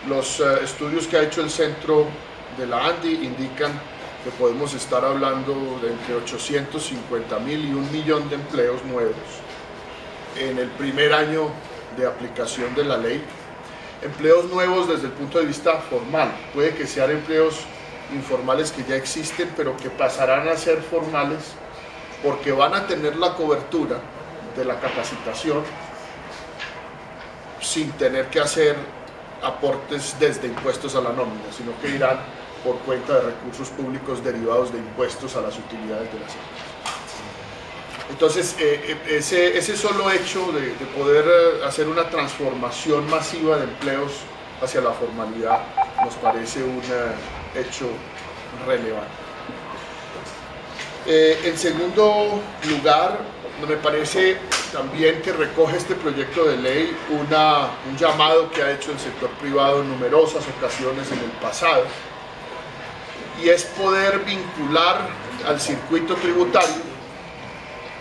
Los estudios que ha hecho el centro de la ANDI indican que podemos estar hablando de entre 850.000 y 1.000.000 de empleos nuevos en el primer año de aplicación de la ley. Empleos nuevos desde el punto de vista formal, puede que sean empleos informales que ya existen, pero que pasarán a ser formales porque van a tener la cobertura de la capacitación sin tener que hacer aportes desde impuestos a la nómina, sino que irán por cuenta de recursos públicos derivados de impuestos a las utilidades de las empresas. Entonces, ese solo hecho de poder hacer una transformación masiva de empleos hacia la formalidad nos parece un hecho relevante. En segundo lugar, me parece también que recoge este proyecto de ley un llamado que ha hecho el sector privado en numerosas ocasiones en el pasado, y es poder vincular al circuito tributario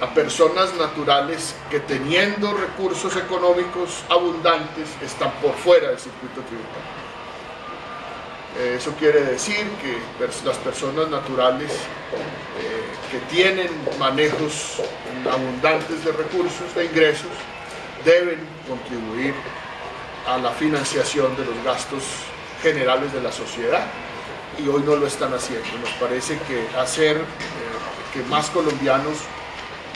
a personas naturales que, teniendo recursos económicos abundantes, están por fuera del circuito tributario. Eso quiere decir que las personas naturales que tienen manejos abundantes de recursos, de ingresos, deben contribuir a la financiación de los gastos generales de la sociedad, y hoy no lo están haciendo. Nos parece que hacer que más colombianos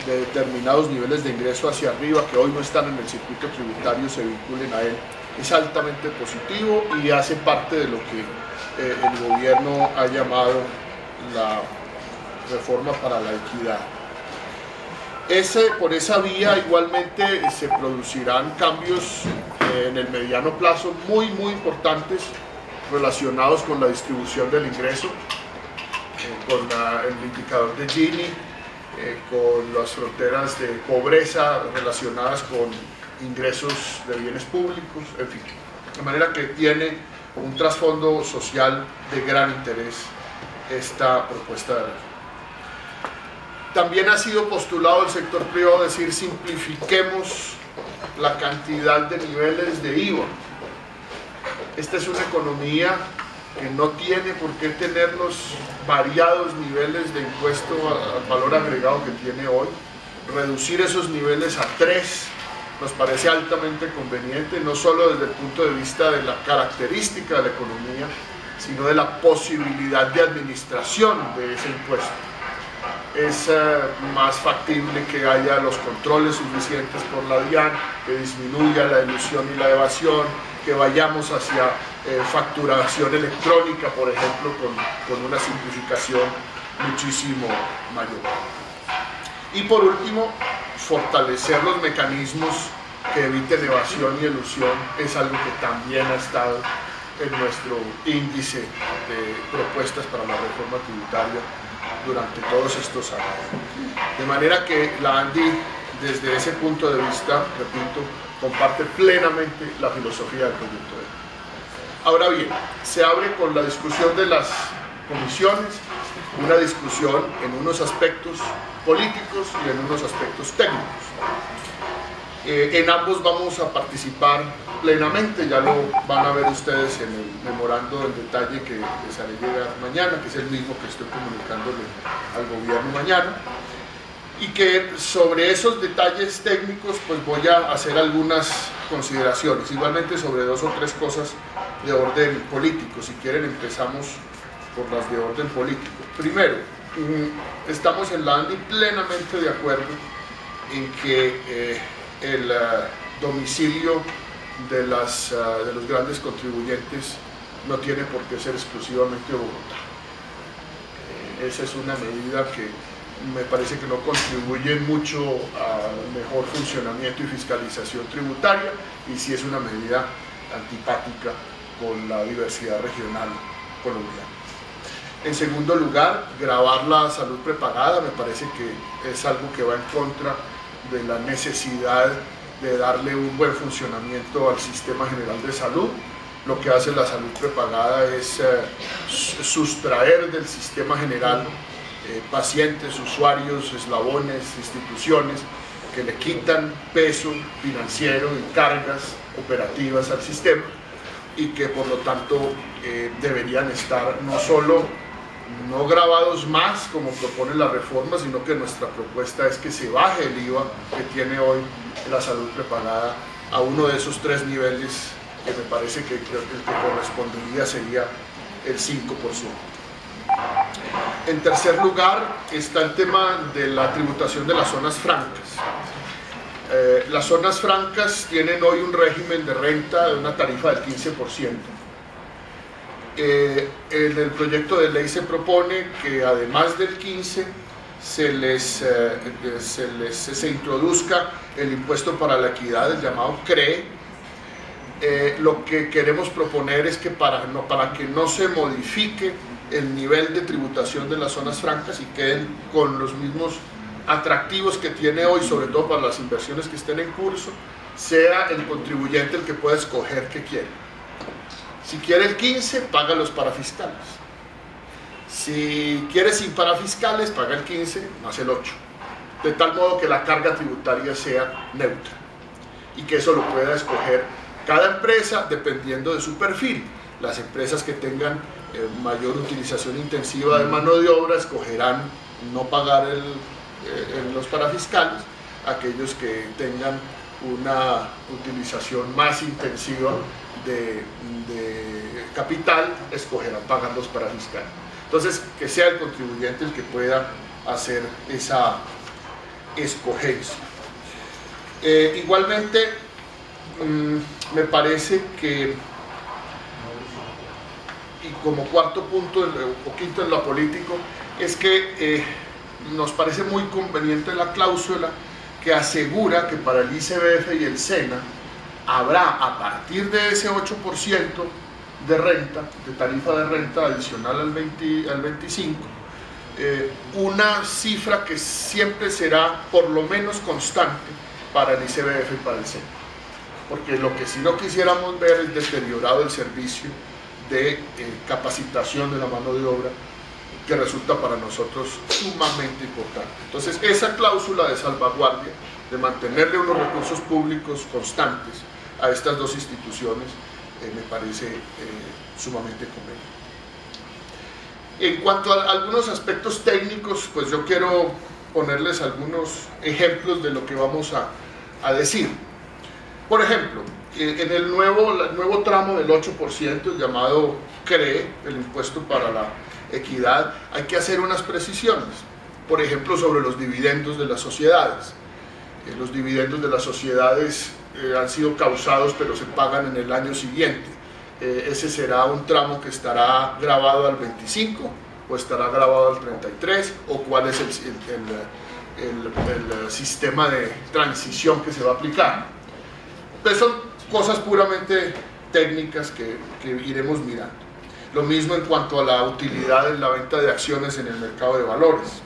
de determinados niveles de ingreso hacia arriba, que hoy no están en el circuito tributario, se vinculen a él, es altamente positivo y hace parte de lo que el gobierno ha llamado la reforma para la equidad. Por esa vía igualmente se producirán cambios en el mediano plazo muy importantes relacionados con la distribución del ingreso, con el indicador de Gini, con las fronteras de pobreza relacionadas con ingresos de bienes públicos, en fin, de manera que tiene un trasfondo social de gran interés esta propuesta de reforma. También ha sido postulado el sector privado decir: simplifiquemos la cantidad de niveles de IVA. Esta es una economía que no tiene por qué tener los variados niveles de impuesto al valor agregado que tiene hoy. Reducir esos niveles a 3 nos parece altamente conveniente, no solo desde el punto de vista de la característica de la economía, sino de la posibilidad de administración de ese impuesto. Es más factible que haya los controles suficientes por la DIAN, que disminuya la elusión y la evasión, que vayamos hacia facturación electrónica, por ejemplo, con una simplificación muchísimo mayor. Y por último, fortalecer los mecanismos que eviten evasión y elusión es algo que también ha estado en nuestro índice de propuestas para la reforma tributaria durante todos estos años. De manera que la ANDI, desde ese punto de vista, repito, comparte plenamente la filosofía del proyecto de ley. Ahora bien, se abre con la discusión de las comisiones, una discusión en unos aspectos políticos y en unos aspectos técnicos. En ambos vamos a participar plenamente, ya lo van a ver ustedes en el memorando en detalle que les haré llegar mañana, que es el mismo que estoy comunicándole al gobierno mañana, y que sobre esos detalles técnicos pues voy a hacer algunas consideraciones, igualmente sobre 2 o 3 cosas de orden político. Si quieren empezamos por las de orden político. Primero, estamos en la ANDI plenamente de acuerdo en que el domicilio de los grandes contribuyentes no tiene por qué ser exclusivamente Bogotá. Esa es una medida que me parece que no contribuye mucho al mejor funcionamiento y fiscalización tributaria, y sí es una medida antipática con la diversidad regional colombiana. En segundo lugar, gravar la salud prepagada me parece que es algo que va en contra de la necesidad de darle un buen funcionamiento al sistema general de salud. Lo que hace la salud prepagada es sustraer del sistema general pacientes, usuarios, eslabones, instituciones que le quitan peso financiero y cargas operativas al sistema, y que por lo tanto deberían estar no solo no grabados más como propone la reforma, sino que nuestra propuesta es que se baje el IVA que tiene hoy la salud prepagada a uno de esos 3 niveles, que me parece que creo que el que correspondería sería el 5%. En tercer lugar está el tema de la tributación de las zonas francas. Las zonas francas tienen hoy un régimen de renta de una tarifa del 15%. En el proyecto de ley se propone que además del 15% se introduzca el impuesto para la equidad, el llamado CRE. Lo que queremos proponer es que para que no se modifique el nivel de tributación de las zonas francas y queden con los mismos atractivos que tiene hoy, sobre todo para las inversiones que estén en curso, sea el contribuyente el que pueda escoger qué quiere. Si quiere el 15, paga los parafiscales. Si quiere sin parafiscales, paga el 15 más el 8. De tal modo que la carga tributaria sea neutra y que eso lo pueda escoger cada empresa dependiendo de su perfil. Las empresas que tengan mayor utilización intensiva de mano de obra escogerán no pagar los parafiscales. Aquellos que tengan una utilización más intensiva de capital escogerán pagar los parafiscales. Entonces, que sea el contribuyente el que pueda hacer esa escogencia. Igualmente, me parece que, y como cuarto punto o quinto en lo político, es que nos parece muy conveniente la cláusula que asegura que para el ICBF y el SENA habrá, a partir de ese 8% de renta, de tarifa de renta adicional al 25%, una cifra que siempre será por lo menos constante para el ICBF y para el SENA. Porque lo que si no quisiéramos ver es deteriorado el servicio de capacitación de la mano de obra, que resulta para nosotros sumamente importante. Entonces, esa cláusula de salvaguardia, de mantenerle unos recursos públicos constantes a estas dos instituciones, me parece sumamente conveniente. En cuanto a algunos aspectos técnicos, pues yo quiero ponerles algunos ejemplos de lo que vamos a decir. Por ejemplo, en el nuevo tramo del 8%, llamado CRE, el impuesto para la equidad, hay que hacer unas precisiones. Por ejemplo, sobre los dividendos de las sociedades. Los dividendos de las sociedades han sido causados, pero se pagan en el año siguiente. Ese será un tramo que estará grabado al 25 o estará grabado al 33, o cuál es el sistema de transición que se va a aplicar. Entonces son cosas puramente técnicas que iremos mirando. Lo mismo en cuanto a la utilidad en la venta de acciones en el mercado de valores.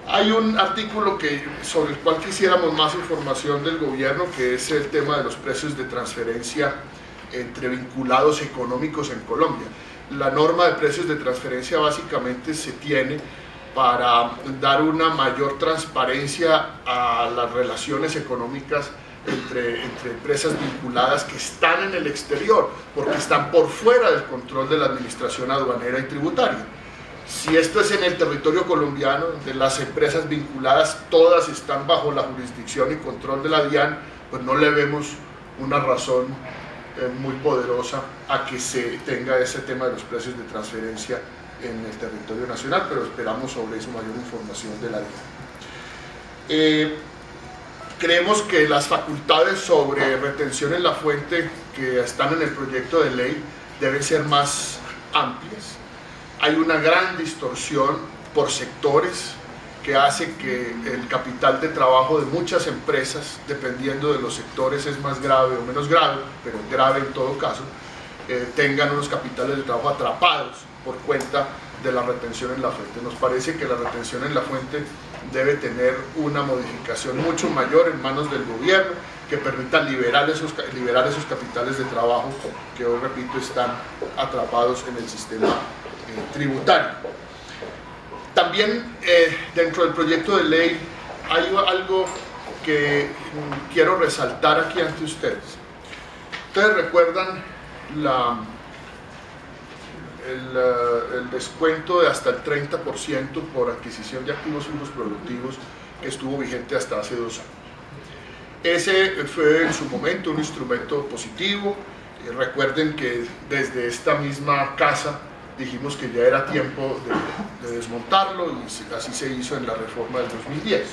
Hay un artículo sobre el cual quisiéramos más información del gobierno, que es el tema de los precios de transferencia entre vinculados económicos en Colombia. La norma de precios de transferencia básicamente se tiene para dar una mayor transparencia a las relaciones económicas entre empresas vinculadas que están en el exterior, porque están por fuera del control de la administración aduanera y tributaria. Si esto es en el territorio colombiano, donde las empresas vinculadas todas están bajo la jurisdicción y control de la DIAN, pues no le vemos una razón muy poderosa a que se tenga ese tema de los precios de transferencia en el territorio nacional, pero esperamos sobre eso mayor información de la DIAN. Creemos que las facultades sobre retención en la fuente que están en el proyecto de ley deben ser más amplias. Hay una gran distorsión por sectores que hace que el capital de trabajo de muchas empresas, dependiendo de los sectores, es más grave o menos grave, pero grave en todo caso, tengan unos capitales de trabajo atrapados por cuenta de la retención en la fuente. Nos parece que la retención en la fuente debe tener una modificación mucho mayor en manos del gobierno, que permita liberar esos capitales de trabajo que hoy, repito, están atrapados en el sistema tributario. También dentro del proyecto de ley hay algo que quiero resaltar aquí ante ustedes. Ustedes recuerdan el descuento de hasta el 30% por adquisición de activos fijos productivos que estuvo vigente hasta hace 2 años. Ese fue en su momento un instrumento positivo. Recuerden que desde esta misma casa dijimos que ya era tiempo de desmontarlo y así se hizo en la reforma del 2010.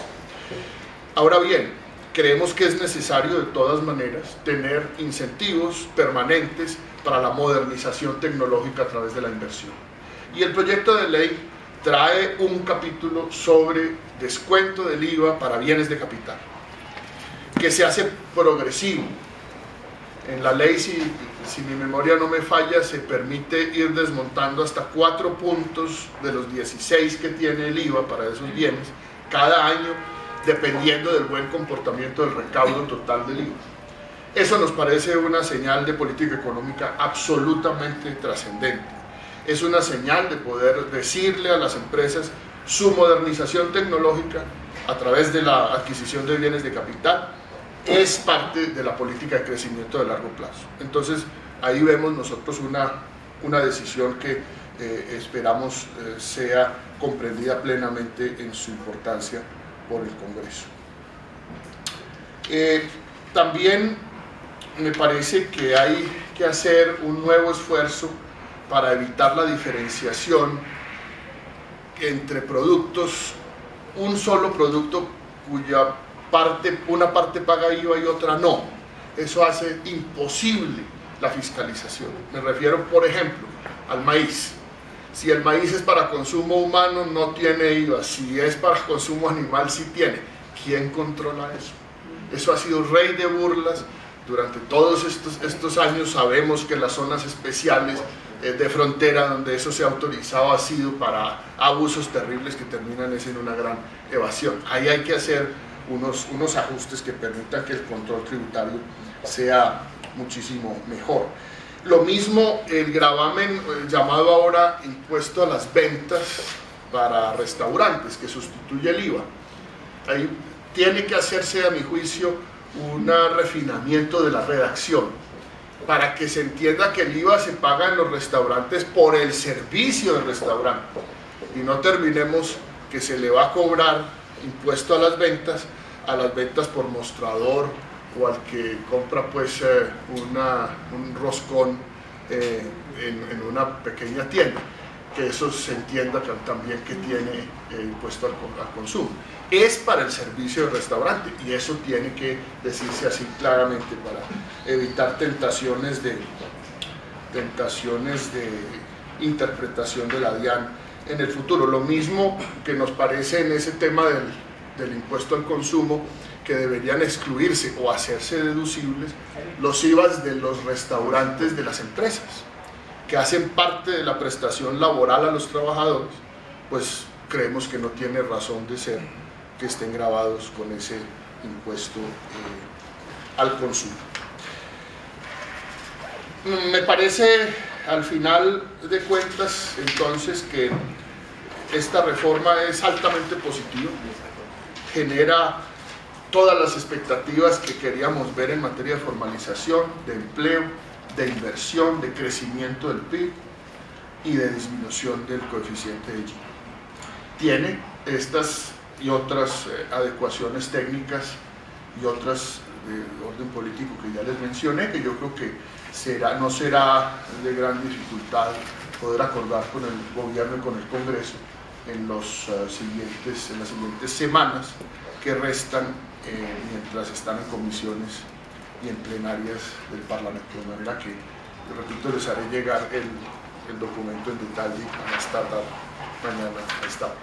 Ahora bien, creemos que es necesario de todas maneras tener incentivos permanentes para la modernización tecnológica a través de la inversión. Y el proyecto de ley trae un capítulo sobre descuento del IVA para bienes de capital, que se hace progresivo. En la ley, si mi memoria no me falla, se permite ir desmontando hasta 4 puntos de los 16 que tiene el IVA para esos bienes cada año, dependiendo del buen comportamiento del recaudo total del IVA. Eso nos parece una señal de política económica absolutamente trascendente. Es una señal de poder decirle a las empresas su modernización tecnológica a través de la adquisición de bienes de capital es parte de la política de crecimiento de largo plazo. Entonces, ahí vemos nosotros una decisión que esperamos sea comprendida plenamente en su importancia por el Congreso. También me parece que hay que hacer un nuevo esfuerzo para evitar la diferenciación entre productos, un solo producto cuya una parte paga IVA y otra no. Eso hace imposible la fiscalización. Me refiero, por ejemplo, al maíz. Si el maíz es para consumo humano, no tiene IVA. Si es para consumo animal, sí tiene. ¿Quién controla eso? Eso ha sido rey de burlas. Durante todos estos años sabemos que las zonas especiales de frontera donde eso se ha autorizado ha sido para abusos terribles que terminan en una gran evasión. Ahí hay que hacer unos ajustes que permitan que el control tributario sea muchísimo mejor. Lo mismo el gravamen llamado ahora impuesto a las ventas para restaurantes, que sustituye el IVA. Ahí tiene que hacerse, a mi juicio, un refinamiento de la redacción para que se entienda que el IVA se paga en los restaurantes por el servicio del restaurante y no terminemos que se le va a cobrar impuesto a las ventas por mostrador o al que compra pues un roscón en una pequeña tienda, que eso se entienda también que tiene impuesto al consumo. Es para el servicio del restaurante y eso tiene que decirse así claramente para evitar tentaciones de interpretación de la DIAN en el futuro. Lo mismo que nos parece en ese tema del impuesto al consumo, que deberían excluirse o hacerse deducibles los IVAs de los restaurantes de las empresas, que hacen parte de la prestación laboral a los trabajadores, pues creemos que no tiene razón de ser que estén gravados con ese impuesto al consumo. Me parece, al final de cuentas, entonces, que esta reforma es altamente positiva, genera todas las expectativas que queríamos ver en materia de formalización, de empleo, de inversión, de crecimiento del PIB y de disminución del coeficiente de Gini. Tiene estas y otras adecuaciones técnicas y otras de orden político que ya les mencioné, que yo creo que no será de gran dificultad poder acordar con el gobierno y con el Congreso en las siguientes semanas que restan mientras están en comisiones y en plenarias del Parlamento, de manera que, repito, les haré llegar el documento en detalle a más tardar mañana a esta hora.